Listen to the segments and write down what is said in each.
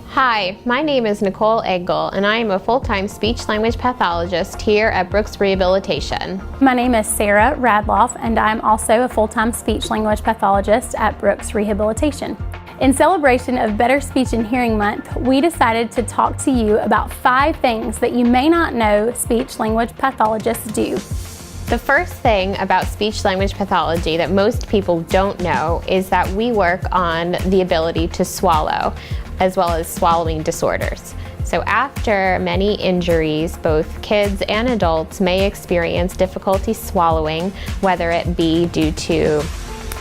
Hi, my name is Nicole Eggle, and I am a full-time speech-language pathologist here at Brooks Rehabilitation. My name is Sarah Radloff, and I'm also a full-time speech-language pathologist at Brooks Rehabilitation. In celebration of Better Speech and Hearing Month, we decided to talk to you about 5 things that you may not know speech-language pathologists do. The first thing about speech-language pathology that most people don't know is that we work on the ability to swallow, as well as swallowing disorders. So after many injuries, both kids and adults may experience difficulty swallowing, whether it be due to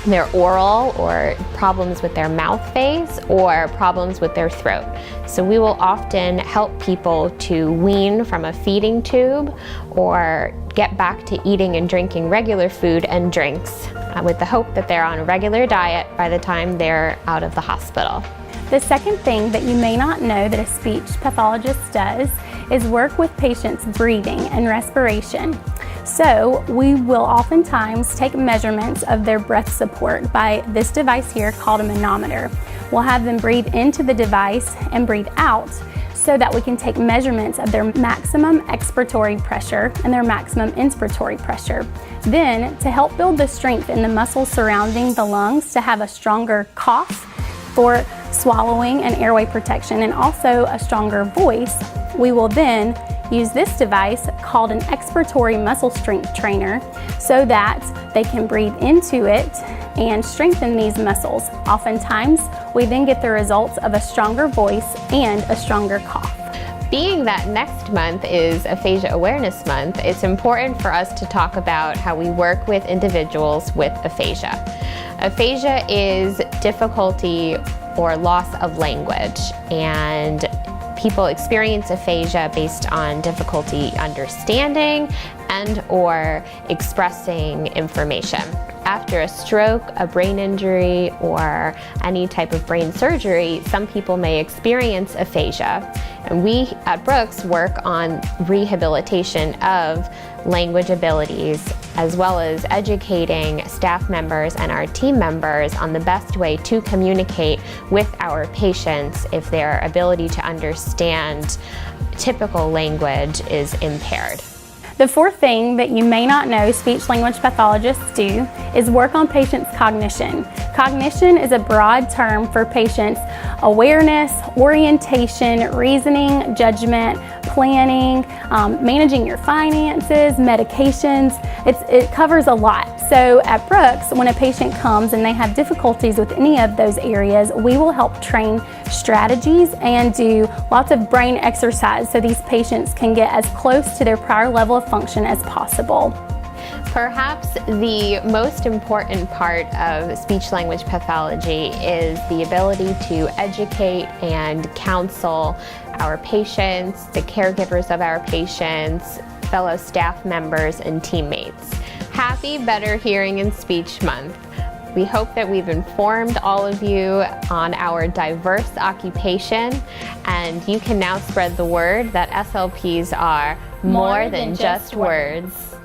their oral or problems with their mouth phase or problems with their throat. So we will often help people to wean from a feeding tube or get back to eating and drinking regular food and drinks with the hope that they're on a regular diet by the time they're out of the hospital. The second thing that you may not know that a speech pathologist does is work with patients' breathing and respiration. So we will oftentimes take measurements of their breath support by this device here called a manometer. We'll have them breathe into the device and breathe out so that we can take measurements of their maximum expiratory pressure and their maximum inspiratory pressure. Then, to help build the strength in the muscles surrounding the lungs to have a stronger cough for swallowing and airway protection, and also a stronger voice, we will then use this device called an expiratory muscle strength trainer so that they can breathe into it and strengthen these muscles. Oftentimes, we then get the results of a stronger voice and a stronger cough. Being that next month is Aphasia Awareness Month, it's important for us to talk about how we work with individuals with aphasia. Aphasia is difficulty or loss of language, and people experience aphasia based on difficulty understanding and or expressing information. After a stroke, a brain injury, or any type of brain surgery, some people may experience aphasia. And we at Brooks work on rehabilitation of language abilities, as well as educating staff members and our team members on the best way to communicate with our patients if their ability to understand typical language is impaired. The fourth thing that you may not know speech-language pathologists do is work on patients' cognition. Cognition is a broad term for patients' awareness, orientation, reasoning, judgment, planning, managing your finances, medications. It covers a lot. So at Brooks, when a patient comes and they have difficulties with any of those areas, we will help train strategies and do lots of brain exercise so these patients can get as close to their prior level of function as possible. Perhaps the most important part of speech-language pathology is the ability to educate and counsel our patients, the caregivers of our patients, fellow staff members, and teammates. Happy Better Hearing and Speech Month. We hope that we've informed all of you on our diverse occupation, and you can now spread the word that SLPs are more than just words.